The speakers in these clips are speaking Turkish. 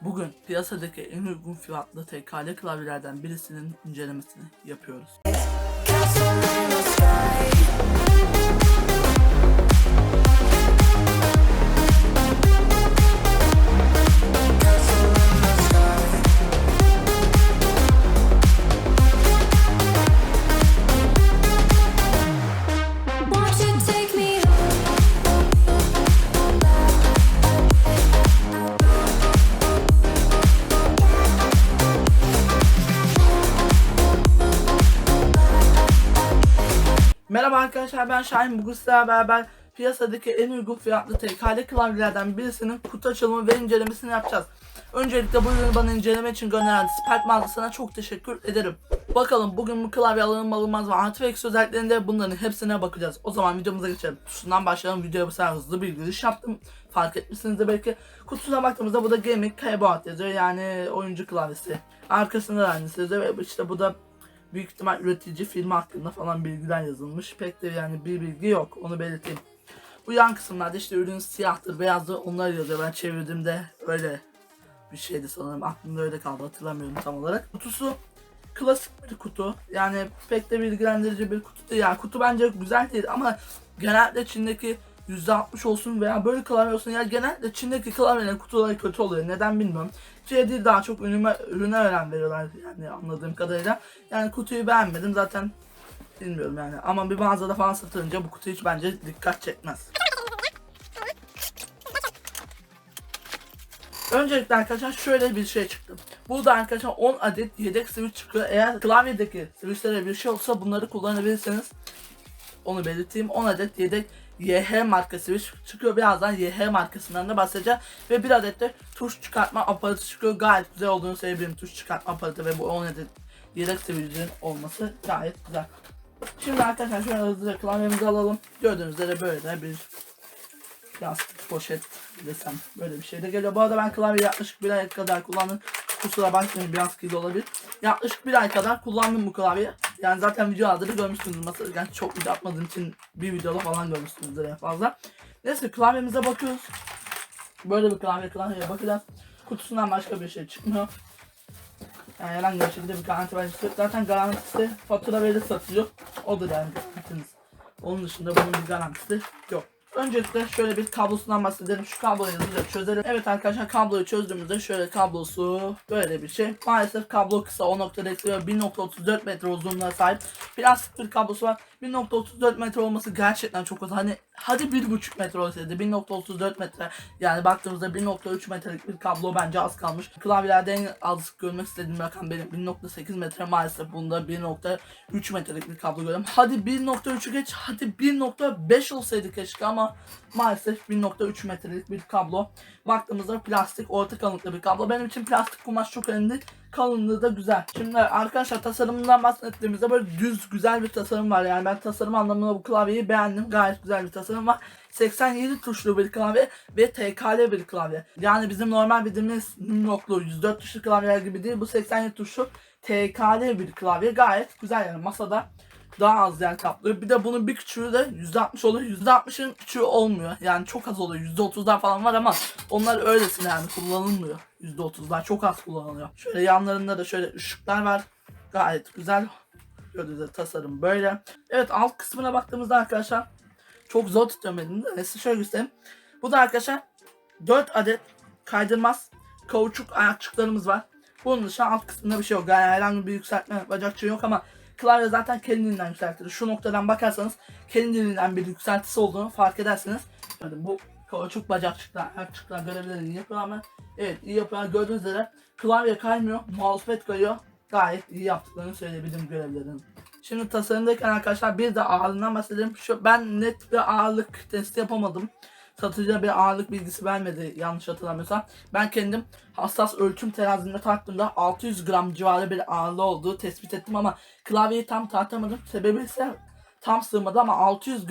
Bugün piyasadaki en uygun fiyatlı TKL klavyelerden birisinin incelemesini yapıyoruz. Merhaba arkadaşlar, ben Şahin. Bugün sizlerle beraber piyasadaki en uygun fiyatlı TKL klavyelerden birisinin kutu açılımı ve incelemesini yapacağız. Öncelikle bu ürünü bana inceleme için gönderen Spike mağazasına çok teşekkür ederim. Bakalım bugün bu klavye alınır mı alınmaz mı, artı ve eksi özelliklerinde bunların hepsine bakacağız. O zaman videomuza geçelim. Şundan başlayalım. Videoya bu sefer hızlı bir giriş yaptım. Fark etmişsinizdir belki. Kutusuna baktığımızda bu da Gaming Keyboard yazıyor, yani oyuncu klavyesi. Arkasında da aynısı yazıyor ve işte bu da büyük ihtimal üretici firma hakkında falan bilgiler yazılmış. Pek de yani bir bilgi yok, onu belirteyim. Bu yan kısımlarda işte ürün siyahtır, beyazdır, onlar yazıyor. Ben çevirdiğimde öyle bir şeydi sanırım. Aklımda öyle kaldı, hatırlamıyorum tam olarak. Kutusu klasik bir kutu. Yani pek de bilgilendirici bir kutu değil. Yani kutu bence güzel değil ama genelde Çin'deki %60 olsun veya böyle klavye olsun, ya genelde Çin'deki klavyelerin kutuları kötü oluyor. Neden bilmiyorum. Şey değil, daha çok ürüne önem veriyorlar yani anladığım kadarıyla. Yani kutuyu beğenmedim zaten, bilmiyorum yani. Ama bir mağazada falan satılınca bu kutu hiç bence dikkat çekmez. Öncelikle arkadaşlar şöyle bir şey çıktı. Burada arkadaşlar 10 adet yedek switch çıkıyor. Eğer klavyedeki switchlere bir şey olsa bunları kullanabilirsiniz. Onu belirteyim. 10 adet yedek YH marka switch çıkıyor. Birazdan YH markasından da bahsedeceğim. Ve bir adet de tuş çıkartma aparatı çıkıyor. Gayet güzel olduğunu söyleyebilirim. Tuş çıkartma aparatı ve bu 10 adet yedek switch'in olması gayet güzel. Şimdi arkadaşlar şöyle hızlıca klavyemizi alalım. Gördüğünüz üzere böyle bir plastik poşet desem böyle bir şey de geliyor. Bu arada ben klavyeyi yaklaşık bir ay kadar kullandım. Kusura bakmayın, biraz kirli olabilir. Yaklaşık bir ay kadar kullandım bu klavyeyi. Yani zaten videolarda da görmüşsünüz. Mesela yani çok video atmadığım için bir videoda falan görmüşsünüzdür en fazla. Neyse, klavyemize bakıyoruz. Böyle bir klavyeye bakacağız. Kutusundan başka bir şey çıkmıyor. Yani herhangi bir şekilde bir garanti belgesi yok. Zaten garantisi fatura verili satılıyor. Odur yani garantiniz. Onun dışında bunun bir garantisi yok. Öncelikle şöyle bir kablosundan bahsedelim. Şu kabloyu hızlıca çözelim. Evet arkadaşlar, kabloyu çözdüğümüzde şöyle kablosu böyle bir şey. Maalesef kablo kısa, 1.34 metre uzunluğuna sahip. Plastik bir kablosu var. 1.34 metre olması gerçekten çok az. Hadi 1.5 metre olsaydı, 1.34 metre, yani baktığımızda 1.3 metrelik bir kablo bence az kalmış. Klavyelerde en az görmek istediğim rakam benim 1.8 metre, maalesef bunda 1.3 metrelik bir kablo görüyorum. Hadi 1.3'ü geç, hadi 1.5 olsaydı keşke ama maalesef 1.3 metrelik bir kablo. Baktığımızda plastik, orta kalınlıkta bir kablo. Benim için plastik kumaş çok önemli. Kalınlığı da güzel. Şimdi arkadaşlar tasarımından bahsettiğimizde böyle düz güzel bir tasarım var. Yani ben tasarım anlamında bu klavyeyi beğendim. Gayet güzel bir tasarım var. 87 tuşlu bir klavye ve TKL bir klavye. Yani bizim normal bildiğimiz numloklu 104 tuşlu klavyeler gibi değil. Bu 87 tuşlu TKL bir klavye. Gayet güzel, yani masada daha az yer kaplıyor. Bir de bunun bir küçüğü de %60 oluyor. %60'ın küçüğü olmuyor. Yani çok az oluyor. %30'lar falan var ama onlar öylesine yani kullanılmıyor. %30'lar çok az kullanılıyor. Şöyle yanlarında da şöyle ışıklar var. Gayet güzel. Gördüğünüz tasarım böyle. Evet, alt kısmına baktığımızda arkadaşlar çok zor tutuyorum elimde. Size şöyle göstereyim. Bu da arkadaşlar 4 adet kaydırmaz kauçuk ayakçıklarımız var. Bunun dışında alt kısmında bir şey yok. Yani herhangi bir yükseltme bacakçığı yok ama klavye zaten kendiliğinden yükseltilir. Şu noktadan bakarsanız kendiliğinden bir yükseltisi olduğunu fark edersiniz. Yani bu kauçuk bacakçıklar, ayakçıklar görevlerini iyi yapıyor ama evet, iyi yapıyor. Gördüğünüz üzere klavye kaymıyor, mousepad kayıyor. Gayet iyi yaptıklarını söyleyebilirim görevlerini. Şimdi tasarımdayken arkadaşlar bir de ağırlığından bahsedelim. Ben net bir ağırlık testi yapamadım. Satıcıya bir ağırlık bilgisi vermedi yanlış hatırlamıyorsam. Ben kendim hassas ölçüm terazimde tarttığımda 600 gram civarı bir ağırlığı olduğu tespit ettim ama klavyeyi tam tartamadım. Sebebi ise tam sığmadı ama 600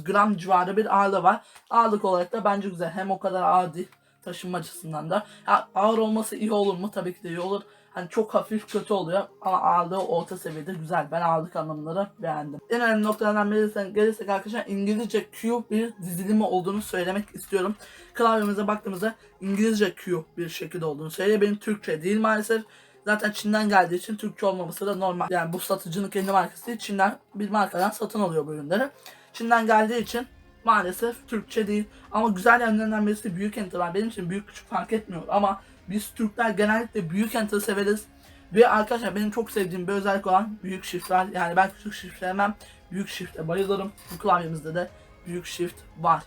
gram civarı bir ağırlığı var. Ağırlık olarak da bence güzel. Hem o kadar ağır değil, taşınma açısından da. Ağır olması iyi olur mu? Tabii ki de iyi olur. hani çok hafif kötü oluyor ama ağırlığı orta seviyede güzel. Ben ağırlık anlamları beğendim. En önemli noktalardan birisi gelirsek arkadaşlar, İngilizce Q bir dizilimi olduğunu söylemek istiyorum. Klavyemize baktığımızda İngilizce Q bir şekilde olduğunu söylüyor. Benim Türkçe değil maalesef. Zaten Çin'den geldiği için Türkçe olmaması da normal. Yani bu satıcının kendi markası değil, Çin'den bir markadan satın alıyor bu ürünleri. Çin'den geldiği için maalesef Türkçe değil. Ama güzel yanlarından birisi büyük enter var. Benim için büyük küçük fark etmiyor ama biz Türkler genellikle büyük enter severiz. Ve arkadaşlar benim çok sevdiğim bir özellik olan büyük shift'ler. Yani ben küçük shift sevmem. Büyük shift'e bayılırım. Bu klavyemizde de büyük shift var.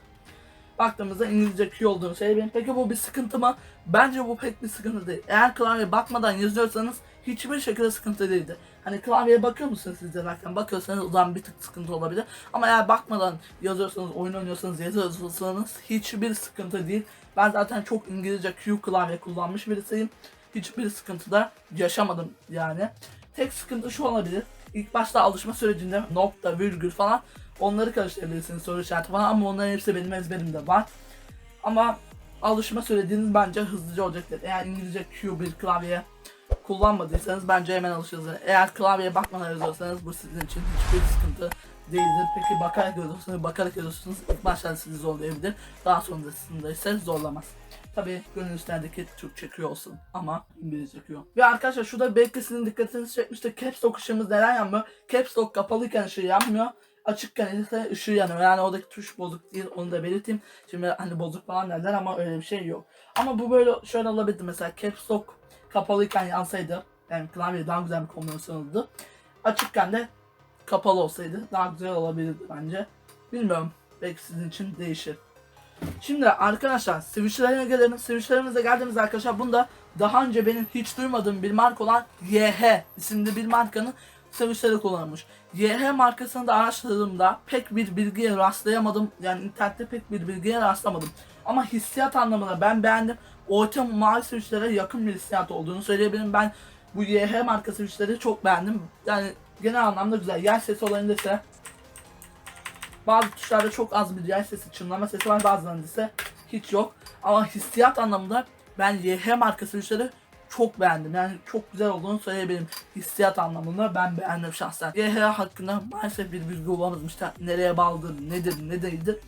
Baktığımızda İngilizce Q olduğunu söyleyebilirim. Peki bu bir sıkıntı mı? Bence bu pek bir sıkıntı değil. Eğer klavyeye bakmadan yazıyorsanız hiçbir şekilde sıkıntı değildir. Hani klavyeye bakıyor musunuz siz yazarken? Bakıyorsanız o zaman bir tık sıkıntı olabilir. Ama eğer bakmadan yazıyorsanız, oyun oynuyorsanız, yazıyorsanız hiçbir sıkıntı değil. Ben zaten çok İngilizce Q klavye kullanmış birisiyim. Hiçbir sıkıntı da yaşamadım yani. Tek sıkıntı şu olabilir. İlk başta alışma sürecinde nokta, virgül falan onları karıştırabilirsiniz, soru işareti falan, ama onların hepsi benim ezberimde var. Ama alışma söylediğiniz bence hızlıca olacaktır. Eğer İngilizce Q bir klavye kullanmadıysanız bence hemen alışırsınız. Eğer klavyeye bakmadan yazıyorsanız bu sizin için hiçbir sıkıntı değildir. Peki bakarak yazıyorsunuz ilk başta sizi zorlayabilir. Daha sonrasında ise zorlamaz. Tabii gönül üstlerdeki Türkçe Q olsun ama İngilizce Q. Ve arkadaşlar şurada belki sizin dikkatinizi çekmiştir. Caps Lock ışığımız neden yanmıyor? Caps Lock kapalıyken ışığı yanmıyor. Açıkken ise ışığı yanıyor. Yani oradaki tuş bozuk değil, onu da belirteyim. Şimdi hani bozuk falan derler ama öyle bir şey yok. Ama bu böyle şöyle olabilirdi, mesela Caps Lock kapalıyken yansaydı, yani klavye daha güzel bir kombinasyon olurdu. Açıkken de kapalı olsaydı daha güzel olabilirdi bence. Bilmiyorum, belki sizin için değişir. Şimdi arkadaşlar switchlerine gelelim. Switchlerimize geldiğimizde arkadaşlar, bunda daha önce benim hiç duymadığım bir marka olan YH isimli bir markanın switchleri kullanılmış. YH markasını da araştırdığımda pek bir bilgiye rastlayamadım. Yani internette pek bir bilgiye rastlamadım. Ama hissiyat anlamında ben beğendim. Orta mavi switchlere yakın bir hissiyat olduğunu söyleyebilirim. Ben bu YH marka switchleri çok beğendim. Yani genel anlamda güzel. Yer sesi olayında ise bazı tuşlarda çok az bir yer sesi, çınlama sesi var, bazılarında ise hiç yok. Ama hissiyat anlamında ben YH marka switchleri çok beğendim. Yani çok güzel olduğunu söyleyebilirim. Hissiyat anlamında ben beğendim şahsen. YH hakkında maalesef bir bilgi bulamamışlar. Nereye bağlıdır, nedir, ne değildir.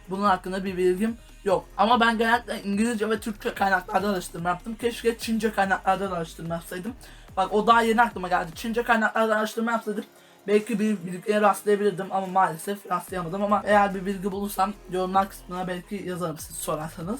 Bunun hakkında bir bilgim yok. Ama ben genellikle İngilizce ve Türkçe kaynaklarda araştırma yaptım. Keşke Çince kaynaklarda araştırma yapsaydım. Bak o daha yeni aklıma geldi. Çince kaynaklarda araştırma yapsaydım belki bir bilgiye rastlayabilirdim ama maalesef rastlayamadım. Ama eğer bir bilgi bulursam yorumlar kısmına belki yazarım siz sorarsanız.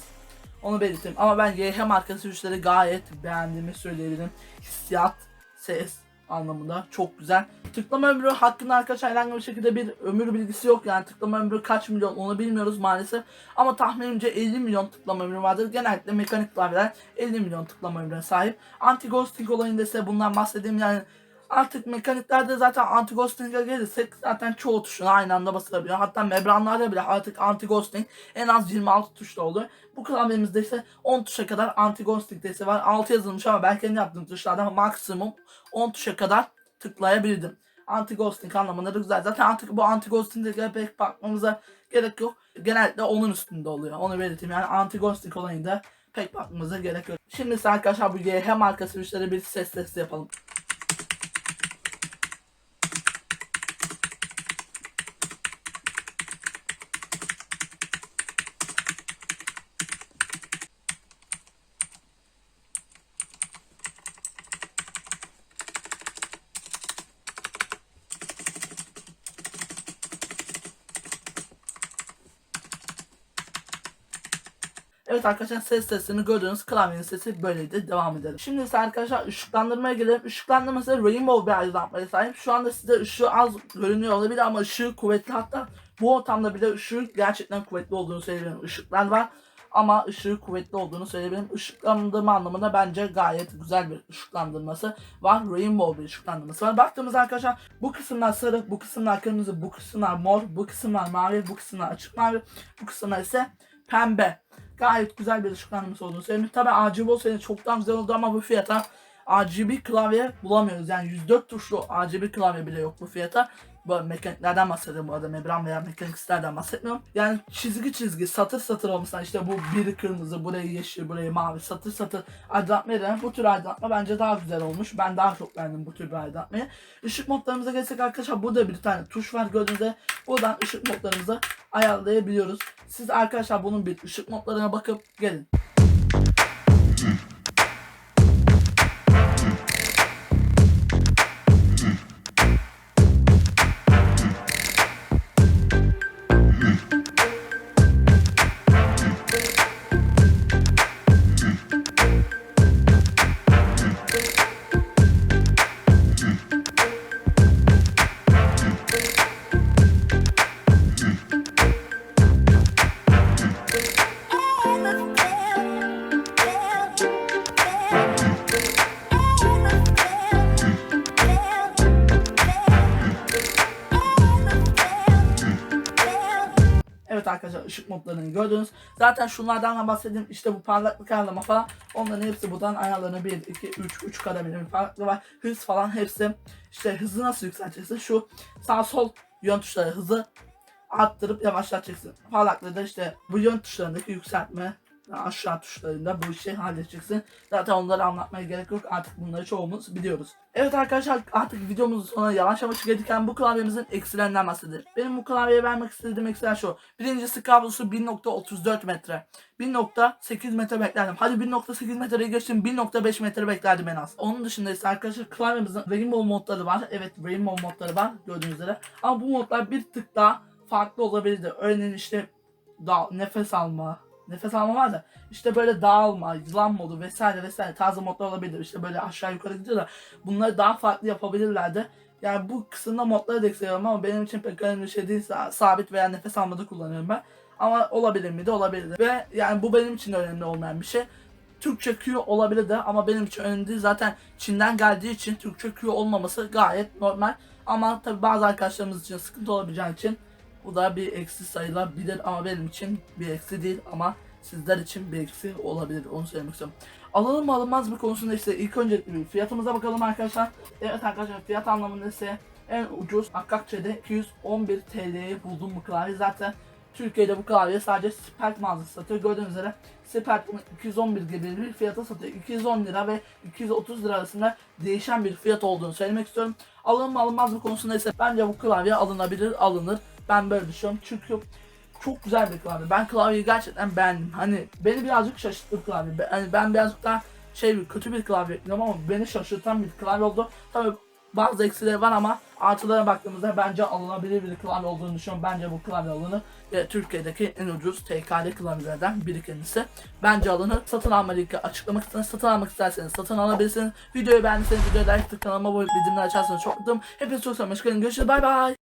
Onu belirteyim. Ama ben YH markası switchleri gayet beğendiğimi söyleyebilirim. Hissiyat, ses anlamında çok güzel. Tıklama ömrü hakkında arkadaşlar herhangi bir şekilde bir ömür bilgisi yok. Yani tıklama ömrü kaç milyon onu bilmiyoruz maalesef. Ama tahminimce 50 milyon tıklama ömrü vardır. Genellikle mekanik klavyeler 50 milyon tıklama ömrüne sahip. Anti-ghosting olayında ise bundan bahsedeyim. Yani artık mekaniklerde zaten anti-ghosting'e gelirsek zaten çoğu tuşuna aynı anda basılabiliyor. Hatta membranlarda bile artık anti-ghosting en az 26 tuşta oluyor. Bu klavyemizde ise 10 tuşa kadar anti-ghosting desteği var. 6 yazılmış ama ben kendi yaptığım tuşlardan maksimum 10 tuşa kadar tıklayabildim. Anti-ghosting anlamında da güzel. Zaten bu anti-ghosting'e pek bakmamıza gerek yok. Genellikle onun üstünde oluyor. Onu belirteyim. Yani anti-ghosting olayında pek bakmamıza gerek yok. Şimdi ise arkadaşlar bu YH markası switch'lere bir ses testi yapalım. Evet arkadaşlar, ses sesini gördüğünüz klavyenin sesi böyleydi. Devam edelim. Şimdi ise arkadaşlar ışıklandırmaya gelelim. Işıklandırma ise rainbow bir aydınlatmaya sahip. Şu anda size ışığı az görünüyor olabilir ama ışığı kuvvetli, hatta bu ortamda bile ışığı gerçekten kuvvetli olduğunu söyleyebilirim. Işıklar var ama ışığı kuvvetli olduğunu söyleyebilirim. Işıklandırma anlamında bence gayet güzel bir ışıklandırması var. Rainbow bir ışıklandırması var. Baktığımızda arkadaşlar bu kısımlar sarı, bu kısımlar kırmızı, bu kısımlar mor, bu kısımlar mavi, bu kısımlar açık mavi, bu kısımlar ise pembe. Gayet güzel bir ışıklandırması olduğunu söyleyeyim. Tabi RGB olsaydı çoktan güzel oldu ama bu fiyata RGB klavye bulamıyoruz. Yani 104 tuşlu RGB klavye bile yok bu fiyata. Bu mekaniklerden bahsediyorum bu arada, membran veya mekaniklerden bahsetmiyorum. Yani çizgi çizgi, satır satır olmasından, işte bu biri kırmızı, burayı yeşil, burayı mavi, satır satır aydınlatma yerine bu tür aydınlatma bence daha güzel olmuş. Ben daha çok beğendim bu tür bir aydınlatmayı. Işık modlarımıza gelsek arkadaşlar, burada bir tane tuş var gördüğünüzde. Buradan ışık modlarımızı ayarlayabiliyoruz. Siz arkadaşlar bunun bir ışık modlarına bakıp gelin. Evet arkadaşlar, ışık modlarını gördünüz. Zaten şunlardan bahsedeyim. İşte bu parlaklık ayarlama falan. Onların hepsi buradan ayarlarına 1, 2, 3 kadar bir parlaklığı var. Hız falan hepsi. İşte hızı nasıl yükselteceksin? Şu sağ sol yön tuşları hızı arttırıp yavaşlatacaksın. Parlaklığı da işte bu yön tuşlarındaki yükseltme, aşağı tuşlarında bu işi halledeceksin. Zaten onları anlatmaya gerek yok. Artık bunları çoğumuz biliyoruz. Evet arkadaşlar, artık videomuzun sonuna yavaş yavaş gelirken bu klavyemizin eksilerinden bahsedelim. Benim bu klavyeye vermek istediğim eksiler şu. Birincisi kablosu 1.34 metre. 1.8 metre beklerdim. Hadi 1.8 metreyi geçtim, 1.5 metre beklerdim en az. Onun dışında ise arkadaşlar klavyemizin rainbow modları var. Evet, rainbow modları var gördüğünüz üzere. Ama bu modlar bir tık daha farklı olabilirdi. Örneğin işte nefes alma var da işte böyle dağılma, yılan modu vesaire vesaire tarzı modlar olabilir. İşte böyle aşağı yukarı gidiyor da bunları daha farklı yapabilirlerdi. Yani bu kısımda modları da ekliyorum ama benim için pek önemli bir şey değil. Sabit veya nefes almada kullanıyorum ben. Ama olabilir miydi? Olabilirdi. Ve yani bu benim için önemli olmayan bir şey. Türkçe Q olabilirdi ama benim için önemli değil. Zaten Çin'den geldiği için Türkçe Q olmaması gayet normal. Ama tabi bazı arkadaşlarımız için sıkıntı olabileceği için bu da bir eksi sayılabilir ama benim için bir eksi değil, ama sizler için bir eksi olabilir, onu söylemek istiyorum. Alınır mı alınmaz mı konusunda ise ilk önce bir fiyatımıza bakalım arkadaşlar. Evet arkadaşlar, fiyat anlamında ise en ucuz Akkakçe'de 211 TL'ye buldum bu klavye. Zaten Türkiye'de bu klavye sadece Spert mağazası satıyor. Gördüğünüz üzere Spert 211 gibi bir fiyata satıyor. 210 lira ve 230 lira arasında değişen bir fiyat olduğunu söylemek istiyorum. Alınır mı alınmaz mı konusunda ise bence bu klavye alınabilir, alınır. Ben böyle düşünüyorum çünkü çok güzel bir klavye. Ben klavyeyi gerçekten beğendim. Hani beni birazcık şaşırttı klavye. Hani ben birazcık daha kötü bir klavye bekliyorum ama beni şaşırtan bir klavye oldu. Tabii bazı eksileri var ama artılara baktığımızda bence alınabilir bir klavye olduğunu düşünüyorum. Bence bu klavye alınır ve Türkiye'deki en ucuz TKL klavyelerden biri kendisi. Bence alınır. Satın alma linki açıklama kısmına, satın almak isterseniz satın alabilirsiniz. Videoyu beğendiyseniz videoya like tıklayıp kanalıma abone olmayı, bildirimleri açarsanız çok mutlu olurum. Hepinizi çok seviyorum. Görüşürüz. Bay bay.